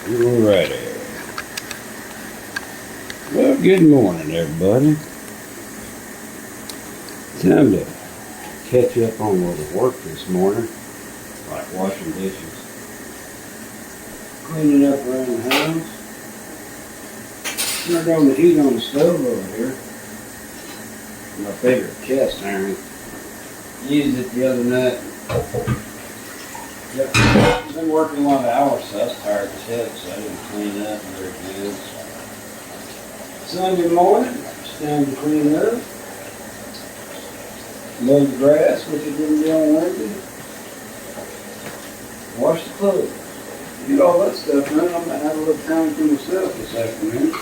Alrighty. Well, good morning, everybody. Time to catch up on what work this morning, like washing dishes, cleaning up around the house. Turned on the heat on the stove over here. My favorite cast iron. Used it the other night. Yep. Been working a lot of hours, so I was tired as heck, so I didn't clean up very good. Sunday morning, it's time to clean up. Mow the grass, which I didn't do on Wednesday. Wash the clothes. Get all that stuff done. I'm gonna have a little time for myself this afternoon.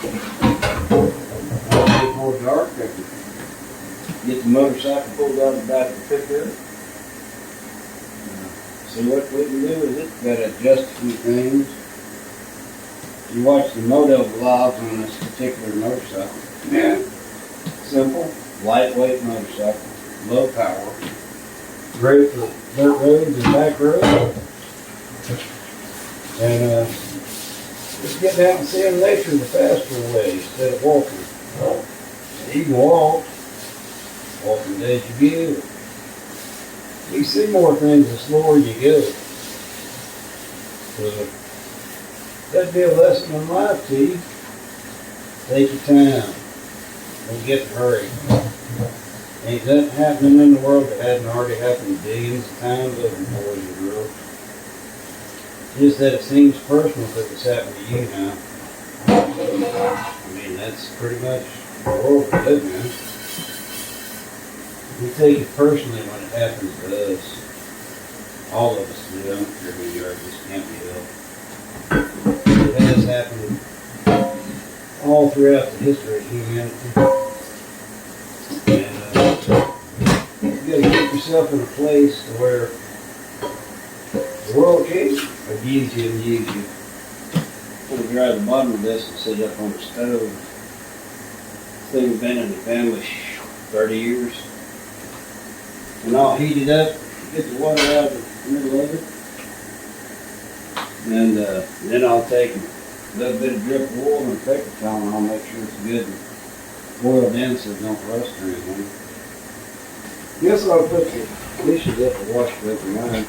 I'll get more dark. I can get the motorcycle pulled out of the back of the pickup. See what we can do with it. Got to adjust a few things. You watch the moto vlogs on this particular motorcycle. Yeah. Simple, lightweight motorcycle, low power. Great for dirt roads and back roads. And just get down and see in nature the faster way instead of walking. You can walk. Walking days you give. You see more things the slower you go. So that'd be a lesson in life to you. Take your time. Don't get in a hurry. Ain't nothing happening in the world that hasn't already happened billions of times over, boys and girls. Just that it seems personal because it's happened to you now. I mean, that's pretty much the world we live in. We take it personally when it happens to us. All of us do. I don't care who you are, it just can't be helped. It has happened all throughout the history of humanity. And you gotta get yourself in a place to where the world can't abuse you and use you. I'm gonna grab the bottom of this and sit up on the stove. This thing's been in the family 30 years. And I'll heat it up, get the water out of the middle of it. And then I'll take a little bit of drip of oil and a paper towel and I'll make sure it's good and boiled in so it don't rust or anything. Guess I'll put the dishes up and wash it overnight.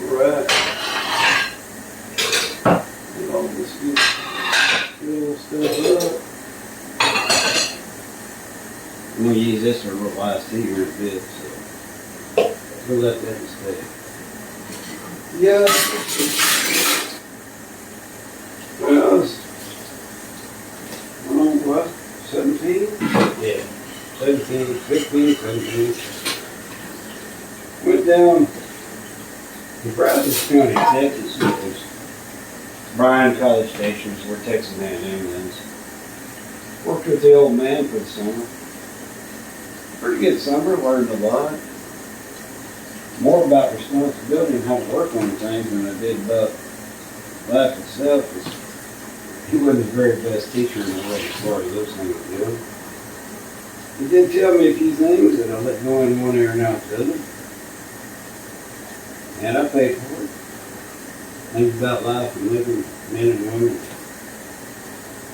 Alright. Get all this good little stuff up. I'm going to use this for a little iced tea here in a bit, so we'll let that stay. Yeah. Well, it's, what, 17? Yeah, 17, 16, 17. Went down to Brazos County, Texas. It was Bryan College Stations, where Texas A&M is. Worked with the old man for the summer. Pretty good summer, learned a lot. More about responsibility and how to work on things than I did about life itself. He wasn't the very best teacher in the world as far as those things go. He did tell me a few things that I let go in one ear and out the other. And I paid for it. Things about life and living, men and women.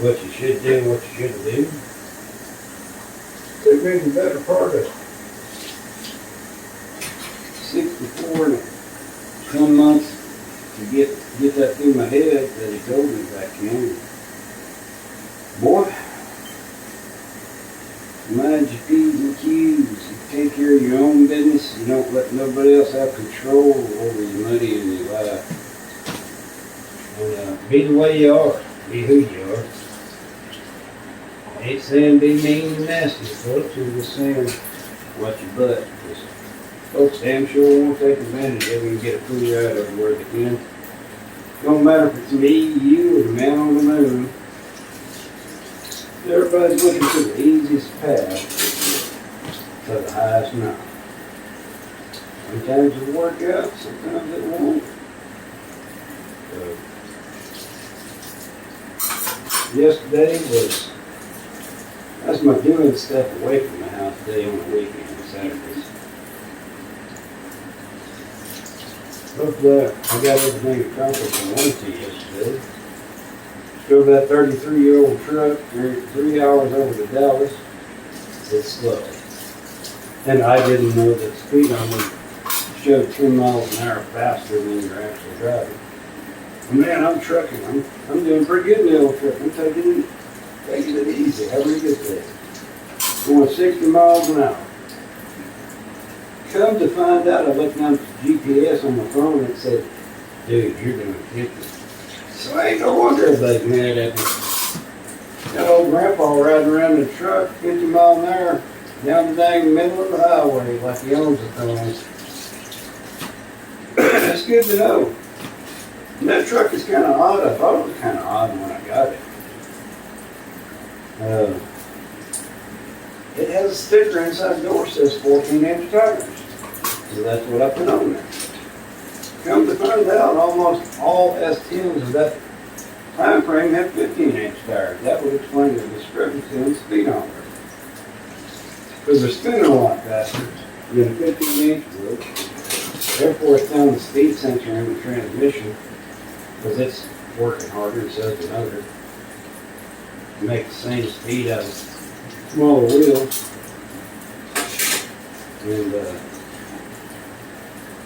What you should do and what you shouldn't do. Took me the better part of 64 and some months to get that through my head that he told me back then. Boy, mind your P's and Q's. You take care of your own business. You don't let nobody else have control over your money and your life. And be the way you are. Be who you are. I ain't saying be mean and nasty, folks. I'm just saying watch your butt. Because folks damn sure won't take advantage of you and get a free ride everywhere they can. Don't matter if it's me, you, or the man on the moon. Everybody's looking for the easiest path to the highest mountain. Sometimes it'll work out, sometimes it won't. Yesterday was, that's my doing stuff away from the house day on the weekend, Saturdays. Hopefully I got everything accomplished in warranty yesterday. Drove that 33-year-old truck 3 hours over to Dallas. It's slow. And I didn't know that speed limit showed 10 miles an hour faster than you're actually driving. And man, I'm trucking. I'm doing pretty good in the old truck. I'm taking it easy. How do we get there? Going 60 miles an hour. Come to find out, I looked down at the GPS on my phone and it said, dude, you're doing 50. So I ain't no wonder everybody's mad at me. That old grandpa riding around in the truck, 50 miles an hour, down the dang middle of the highway like he owns the thing. That's good to know. And that truck is kind of odd. I thought it was kind of odd when I got it. It has a sticker inside the door that says 14-inch tires. So that's what I put on there. Come to find out, almost all S10s of that time frame have 15-inch tires. That would explain the discrepancy in the speedometer. Because they're spinning a lot faster than a 15-inch would. Therefore, it's down the speed sensor in the transmission because it's working harder and so is the motor to make the same speed out of smaller wheels. And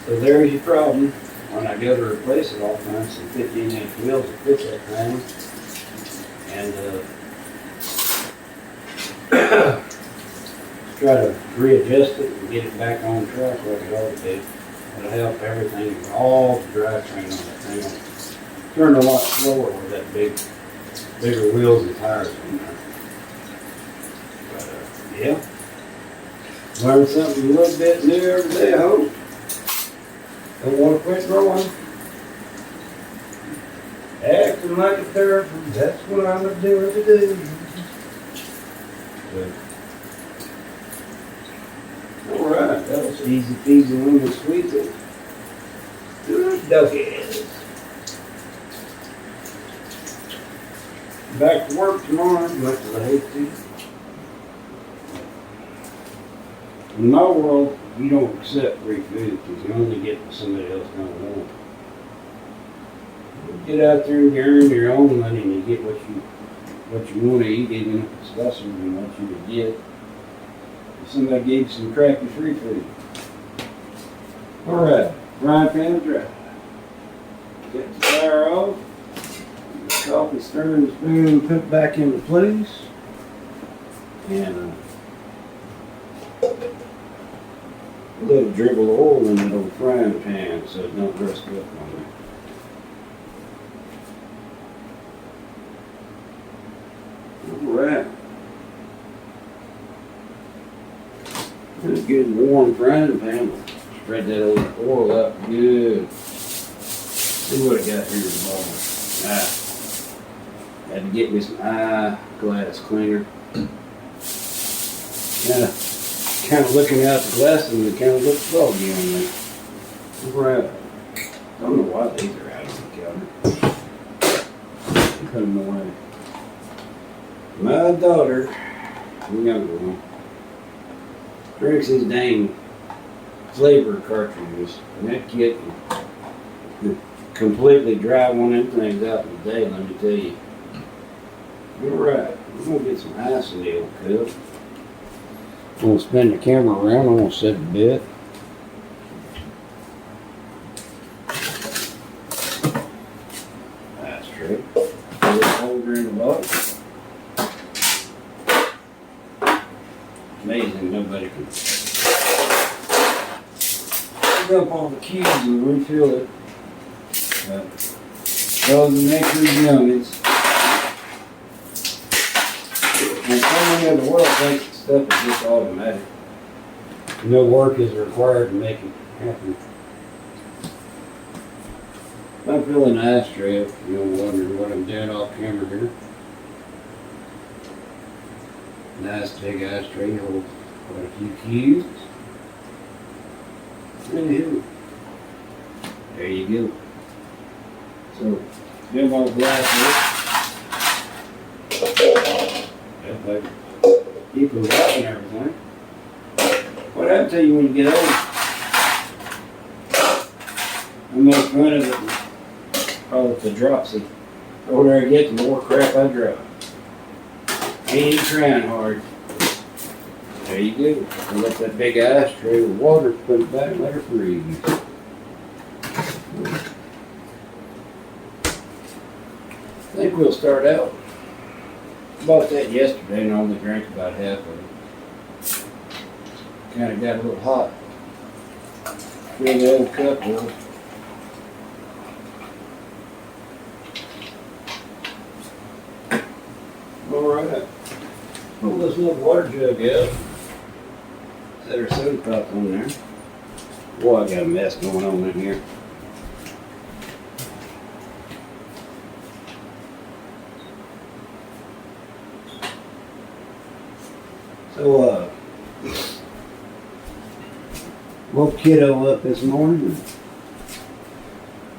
so there's your problem. When I go to replace it, I'll find some 15-inch wheels that fit that thing. And try to readjust it and get it back on track like it ought to be. It'll help everything, all the drivetrain on that thing. Turn a lot slower with that bigger wheels and tires on there. But yeah, learn something a little bit new every day, I hope. Don't want to quit growing. Acting like a therapist, that's what I'm doing today. Alright, that was easy peasy lemon squeezy. Good doggies. Back to work tomorrow, as much as I hate to. In my world, you don't accept free food because you only get what somebody else don't want. You get out there and you earn your own money and you get what you want to eat, even if it's lesser than what you would get. If somebody gave you some crappy free food. Alright, frying pan dry. Get the fire off. The coffee stir in the spoon, put it back into place. And a little dribble of oil in that old frying pan so it don't rust up on me. Alright. In a good warm frying pan, spread that old oil out good. See what I got here in the bottom. Had to get me some eyeglass cleaner. Kind of looking out the glass and it kind of looks foggy on me. Right. I don't know why these are out on the counter. Put them away. My daughter, the younger one, drinks these dang flavor cartridges, and that kid can completely dry one of them things out in a day, let me tell you. Alright, I'm going to get some ice in the old cup. I'm going to spin the camera around, I'm going to set it a bit. That's true. Put a little holder in the box. Amazing, nobody can pick up all the keys and refill it. Those are nature's youngins. And so many of the world thinks the stuff is just automatic. No work is required to make it happen. I'm filling an ashtray up, you're wondering what I'm doing off camera here. Nice big ashtray, holds quite a few keys. Anywho, there you go. So, give my glass here. Keep them out and everything. What happened to you when you get old? make fun of it and call it the dropsy. The older I get, the more crap I drop. Ain't trying hard. There you go. And let that big ice tray with water, put it back and let her freeze. I think we'll start out. Bought that yesterday and only drank about half of it. Kind of got a little hot. Fill the old cup with. Alright. Pull this little water jug out. Set our soda pop on there. Boy, I got a mess going on in here. So, woke kiddo up this morning.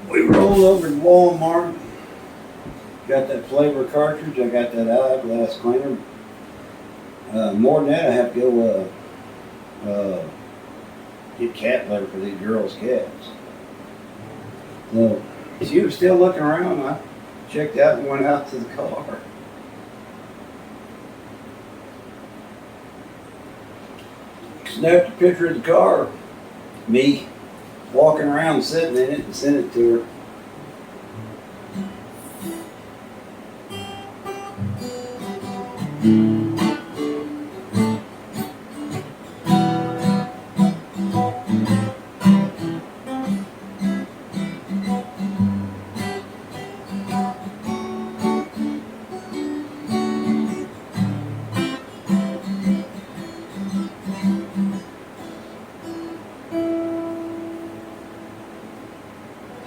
We rolled over to Walmart. Got that flavor cartridge. I got that eyeglass cleaner. More than that, I have to go get cat litter for these girls' cats. So, she was still looking around. I checked out and went out to the car. Snapped a picture of the car. Me walking around sitting in it and sent it to her.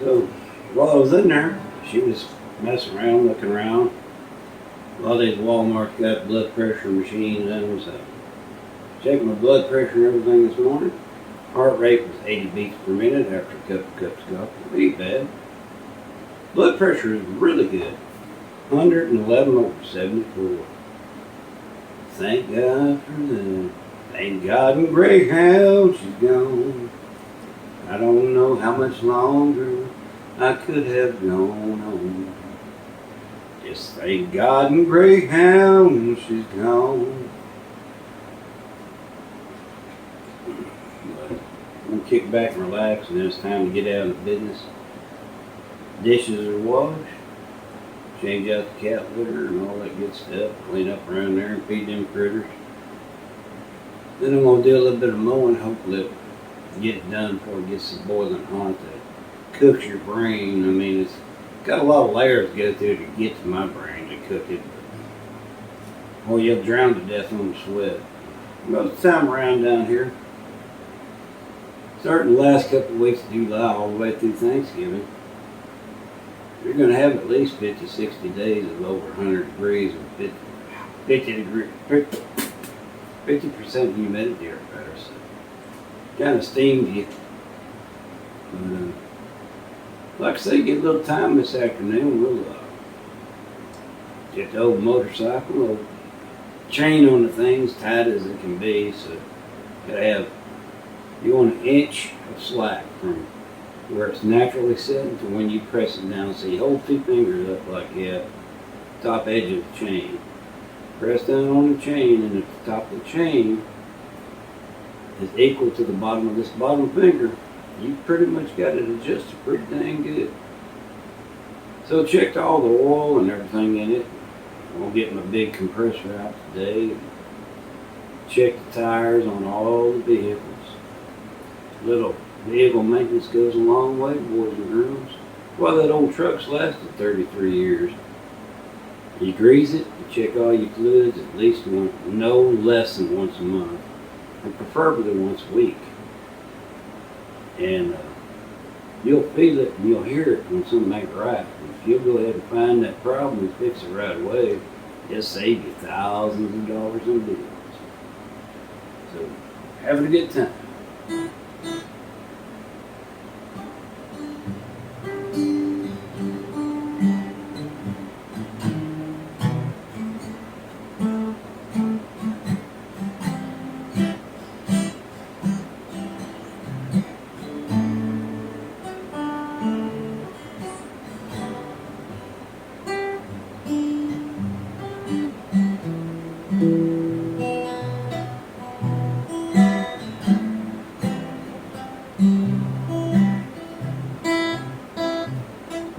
So while I was in there, she was messing around, looking around. A lot of these Walmart's got blood pressure machines in them, so checked my blood pressure and everything this morning. Heart rate was 80 beats per minute after a couple cups of coffee. It ain't bad. Blood pressure is really good. 111 over 74. Thank God for that. Thank God and Greyhound, she's gone. I don't know how much longer I could have gone on. Just thank God and Greyhound, she's gone. But I'm gonna kick back and relax, and then it's time to get out of the business. Dishes are washed. Change out the cat litter and all that good stuff. Clean up around there and feed them critters. Then I'm gonna do a little bit of mowing. Hopefully it'll get done before it gets to boiling hot. That cooks your brain. I mean, it's got a lot of layers to go through to get to my brain to cook it. Or you'll drown to death on the sweat. Most of the time around down here, starting the last couple of weeks of July all the way through Thanksgiving, you're going to have at least 50, 60 days of over 100 degrees and 50% humidity or better. So kind of steams you. Like I say, get a little time this afternoon. We'll get the old motorcycle, old chain on the things, tight as it can be. So you want an inch of slack from where it's naturally set to when you press it down. So you hold 2 fingers up like that, top edge of the chain. Press down on the chain, and if the top of the chain is equal to the bottom of this bottom finger, you pretty much got it adjusted pretty dang good. So checked all the oil and everything in it. I'm gonna get my big compressor out today. Check the tires on all the vehicles. Little vehicle maintenance goes a long way, boys and girls. Well, that old truck's lasted 33 years. You grease it, you check all your fluids at least no less than once a month, and preferably once a week. And you'll feel it and you'll hear it when something ain't right. If you'll go ahead and find that problem and fix it right away, it'll save you thousands of dollars in bills. So, having a good time. I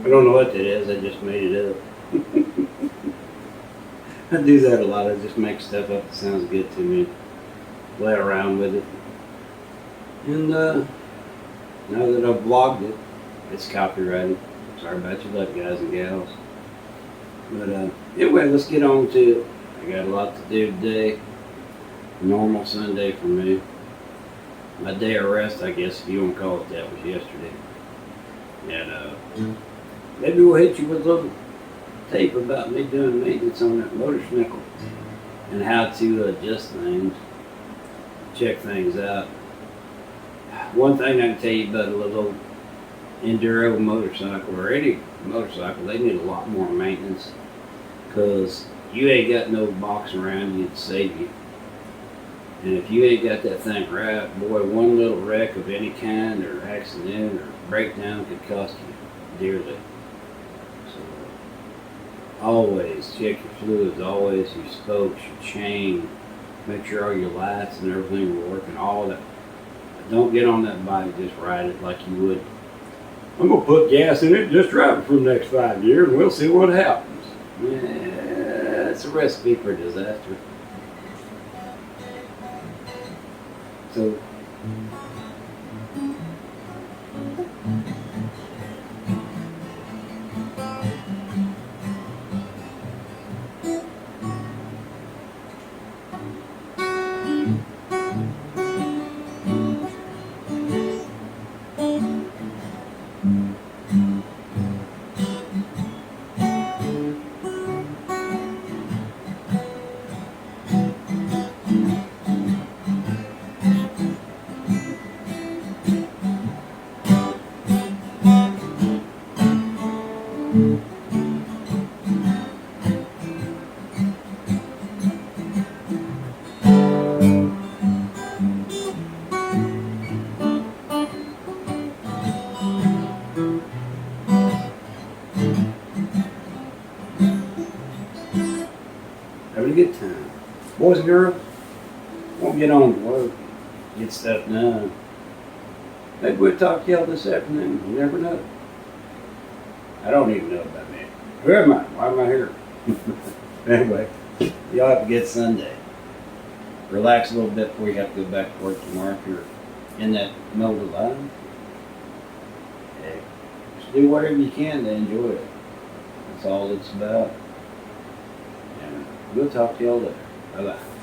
don't know what that is. I just made it up. I do that a lot. I just make stuff up that sounds good to me. Play around with it. And now that I've vlogged it, it's copyrighted. Sorry about your luck, guys and gals. But anyway, let's get on to it. I got a lot to do today. Normal Sunday for me. My day of rest, I guess, if you want to call it that, was yesterday. And maybe we'll hit you with a little tape about me doing maintenance on that motorcycle and how to adjust things, check things out. One thing I can tell you about a little enduro motorcycle or any motorcycle, they need a lot more maintenance because you ain't got no box around you to save you. And if you ain't got that thing right, boy, one little wreck of any kind or accident or breakdown could cost you dearly. So always check your fluids, always your spokes, your chain, make sure all your lights and everything are working, all that. Don't get on that bike, just ride it like you would. I'm going to put gas in it, just drive it for the next 5 years, and we'll see what happens. Yeah, it's a recipe for disaster. So, having a good time. Boys and girls, won't get on to work, get stuff done. Maybe we'll talk to y'all this afternoon. You never know. I don't even know about me. Who am I? Why am I here? Anyway, y'all have a good Sunday. Relax a little bit before you have to go back to work tomorrow if you're in that mode of life. Hey, just do whatever you can to enjoy it. That's all it's about. And we'll talk to y'all later. Bye-bye.